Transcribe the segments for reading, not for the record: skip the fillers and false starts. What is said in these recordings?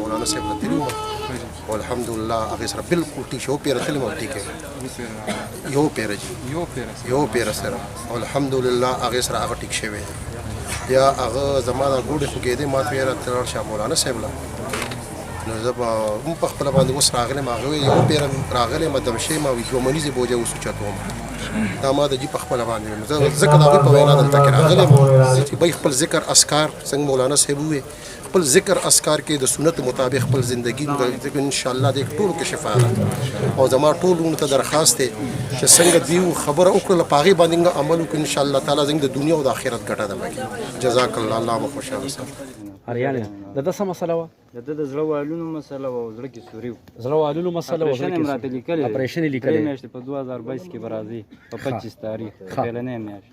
مولانا صاحب له تللی وم او الحمدلله هغې سره بالکل ټیک شو پیره تللی وم ټیک یو پیره جي یو پیره سره او الحمدلله هغې سره هغه ټیک شوی بیا هغه زما دا ګوډې خوږېدې ما ته ویل ته لاړ شه مولانا صاحب له نو زه به هم په خپله باندې اوس راغلی یم هغه یو پیره راغلی یم دم شوی یم او دوه منیزې بوجه اوس اوچتوم دا ما د جي په خپله باندې ویم زه ځکه د هغوی په وینا دلته کې راغلی یم چې بی خپل ذکر اسکار څنګه مولانا صاحب ووی خپل ذکر اسکار کې د سنت مطابق خپل زندگی انشاءالله د ټولو کې شفا ده او زما ټولو ته درخواست دی چې څنګه دوی خبره وکړله په هغې باندې عمل وکړو انشاءالله تعالی زموږ د دنیا او د آخرت ګټه ده پکې جزاک الله الله مو خوشحاله سه اریان د ده څه مسله وه د ده د زړه والونو مسله وه او زړه کې سوري وه زړه والونو مسله وه اپریشن یې راته لیکلی دی اپریشن یې لیکلی درې میاشتې په 2022 کې به راځي په 25 تاریخ پیلنۍ میاشت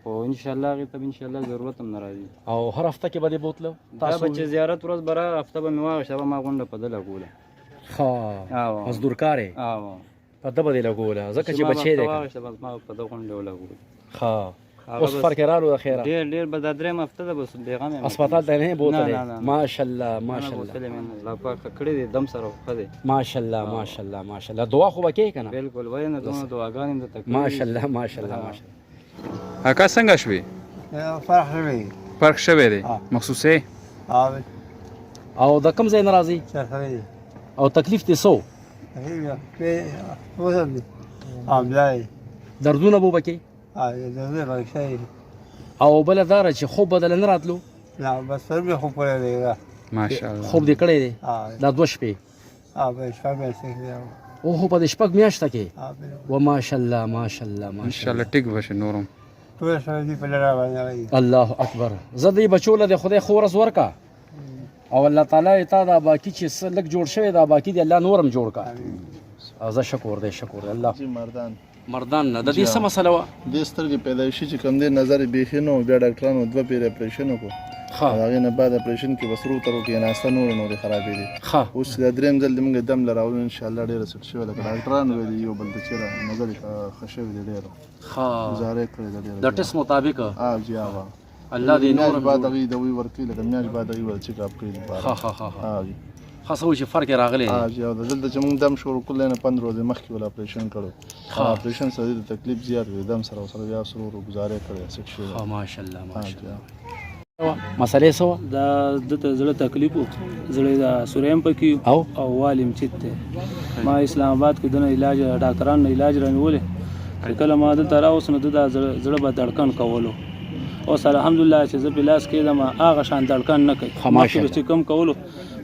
خو انشاءالله هغې ته به انشاءالله ضرورت هم نه راځي او هر هفته کې به دې بوتله دا به چې زیارت ورځ به راغی هفته به مې واغېسته به ما غونډه په ده لګوله ښه مزدورکار یې په ده به دې لګوله ځکه چې بچی دی واغېسته بس ما په ده غونډې ولګوله ښه اوس فرق رالو د خیره ډېر به دا درېیم هفته ده بس بېغم یم اسپتال ته نه بوتلی ماشاءالله ماشاءالله بوتلی مې الله پاک کړی دی دم سره ښه دی ماشاءالله ماشاءالله ماشاءالله دعا خو به کوې که نه بلکل وایه نه دونه دعاګانې مې درته ماشاءالله ماشاءالله ماشاءالله اکا څنګه شوې فرق شوی فرق شوی دی مخصوصې او د کوم ځای نه راځي او تکلیف دې څه دردونه به وکړي او بله دا ده چې خوب به دله نه راتلو ماشاءالله خوب دې کړی دی دا 2 شپې اوهو په دې شپږ میاشته کې و ماشاءالله ماشاءالله انشاءالله ټیک به شي نور هم الله اکبر زه دې بچو له د خدای ښه ورځ ورکړه او الله تعالی یې تا دا باقي چې څه لږ جوړ شوی دا باقي دې الله نور هم جوړ کړه او زه شکر دی الله مردان نه د دې څه مسله وه دې سترګې پیدایشي چې کوم دی نظر یې بیخي نه و بیا ډاکټرانو 2 پیرې اپریشن وکړو هغې نه بعد اپریشن کې به سرو ترو کېناسته نورې خرابېدې اوس دا درېیم ځل د موږ دم له راوړو انشاءالله ډېره سټ شوې لکه ډاکټرانو ویلي یو بل ته چېرې نظر یې ښه شوی دی ډېره ګزاره یې کړې ده ډېره د ټسټ مطابق جی هغه الله دې نور بعد هغې دوی ورکوي لکه میاشت بعد هغې ور چیک اپ کوي جی خاصه و چې فرق یې راغلی جی او دلته چې موږ دم شروع کړلی نه 15 ورځې مخکې ول اپریشن کړو اپریشن سره د تکلیف زیات وي دم سره ورسره بیا سرور ګزاره یې کړې سټ شوی ماشاءالله ماشاءالله مسئلې څه وه دا دته زړه تکلیف و زړه د سوریم پکې او والیم چیت دی ما اسلام آباد کې دنه علاج ډاکټرانو نه علاج رانیولې کله ما دلته راوس نو د زړه به دړکن کولو اوس الحمدلله چې زه په لاس کېدم هغه شان دړکن نه کوي مخکې چې کم کولو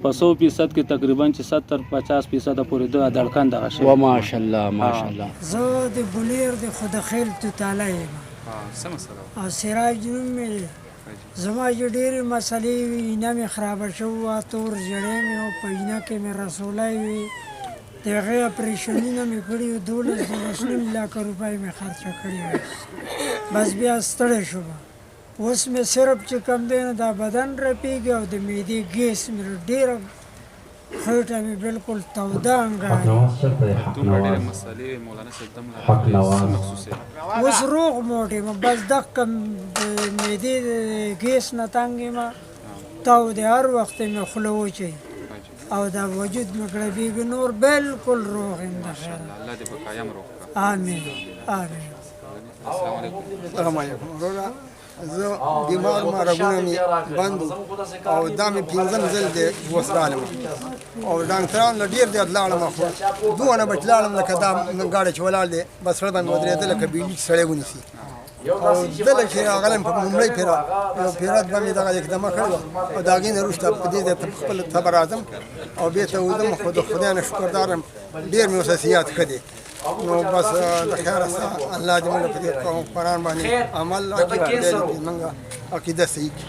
په 100% کې تقریبا چې 70-50% پورې د دړکن دغه شی ماشاءالله ماشاءالله زه د بولیر د خودخیل توتاله یم څه مسله او سراج نوم مې زما چې ډېرې مسلې وي اینه مې خرابه شوې وه تور زړی مې و په اینه کې مې رسولی وي د هغې اپریشنونه مې کړي وو 12.5 لکه روپۍ مې خرچه کړې وې بس بیا ستړی شوم اوس مې صرف چې کم دی نو دا بدن رپېږي او د معدې ګیس مې ډېره خېټه مې بالکل توده انګاري اوس روغ موټ یم بس دقه د معدې د ګیس نه تنګ یم تاو دی هر وخت مې خوله وچوي او دا وجود مې ګړبېږي نور بالکل روغ یم د خیر آمین آمین السلام علیکم وروره زه دماغ ما رګونه مې بند او دا مې 5 ځل دی اوس رالم او ډاکټران له ډېر زیات لاړم خو دونه بچ لاړم لکه دا ګاډی چې ولاړ دی بس سړی باندې ودرېده لکه بیلي سړی ونیسي او دله چې راغلم په لومړۍ پیره یو پیرات باندې دغه اقدامه کړې وه او د هغې نه وروسته په دې ځای ته په خپل تبه راځم او بېرته وځم خو د خدای نه شکردار یم ډېر مې اوس حسیات ښه دی نو بس د خیره سره الله دې موږ په دې قرآن باندې عمل وکړي او خدای دې موږ عقیده صحیح کړي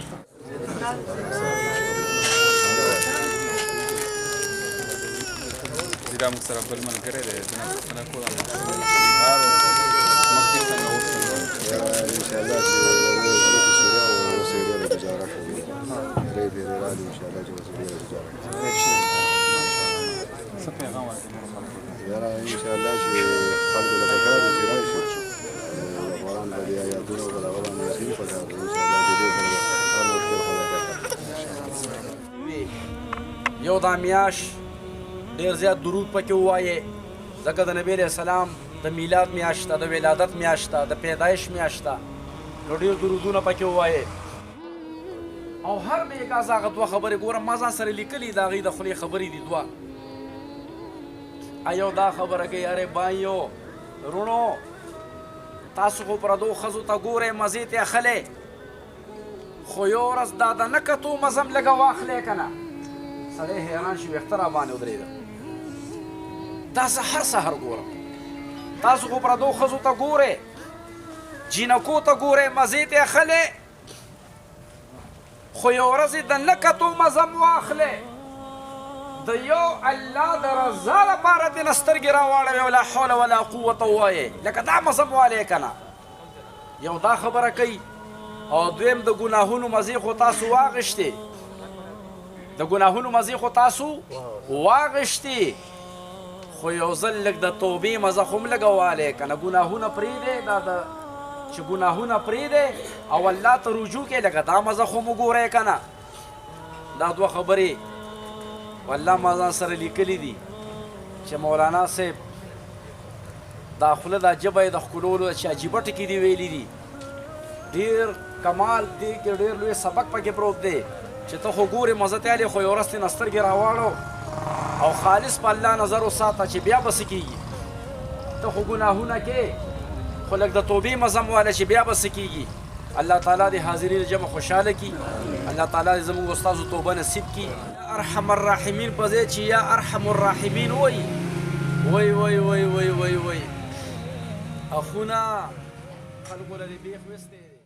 دا موږ سره بل ملګری دی جناب خلک ټول مخکې څنګه انشاءالله چې سوریا او سوریا د تجارت کوي درې پیرې راځي انشاءالله چې سوریا د تجارت څه پیغام ورکړي یاره انشاءالله چې خلکو له پکار دي چې راشي قرآن په دې آیاتونو په هغه باندې یقین پکار دی انشاءالله چې دې سره هر مشکل حل کړي یو دا میاش ډېر زیات درود پکې ووایې ځکه د نبي علیه السلام د میلاد میاشت ده، د ولادت میاشت ده، د پیدایش میاشت ده، نو ډېر درودونه پکې ووایې. او هر میګاز هغه دوه خبرې ګوره ما ځان سره لیکلي د هغې د خولې خبرې دي دوه. یو دا خبره کوي ارې بایو رونو تاسو خو پردو ښځو ته ګورئ مزې ته اخلی خو یو ورځ دا د نه کتو مزم لږه واخلی که نه سړی حیران شي ویښته را باندې ودرېده. دا زه هر سهار ګورم تاسو خو پردو ښځو ته ګورئ جینکو ته ګورئ مزې ته اخلی خو یو ورځ د نه کتو مزم واخلی د یو الله د رضا لپاره دې نه سترګې راواړوې ولا حول ولا قوت ووایې لکه دا مزم والی که نه. یو دا خبره کوي او دویم د ګناهونو مزې خو تاسو واغېشتې د ګناهونو مزې خو تاسو واغېشتې خو یو ځل لږ د توبې مزه خو هم لږه والی که نه. ګناهونه پرېږدې دا د چې ګناهونه پرېږدې او الله ته رجوع کې لکه دا مزه خو مو ګورئ که نه. دا دوه خبرې والله ما ځان سره لیکلي دي چې مولانا صاحب دا خوله دا ژبه یې د ښکلولو چې عجیبه ټکي دي ویلي دي ډېر کمال دی کې ډېر لوی سبق پکې پروت دی چې ته خو ګورې مزه تیالې خو یو ورځ ترې نه سترګې راواړو او خالص په الله نظر وساته چې بیا به څه کېږي. ته خو ګناهونه کې خو لږ د توبې مزه م واله چې بیا به څه کېږي. الله تعالی دې حاضرین جمع خوشحاله کړي. الله تعالی دې زموږ استادو توبه نصیب کړي. ارحم الراحمین په ځای چې یا ارحم الراحمین وایي وای وای وای وای وای وای اخونه خلکو له دې بیخ ویستی دی.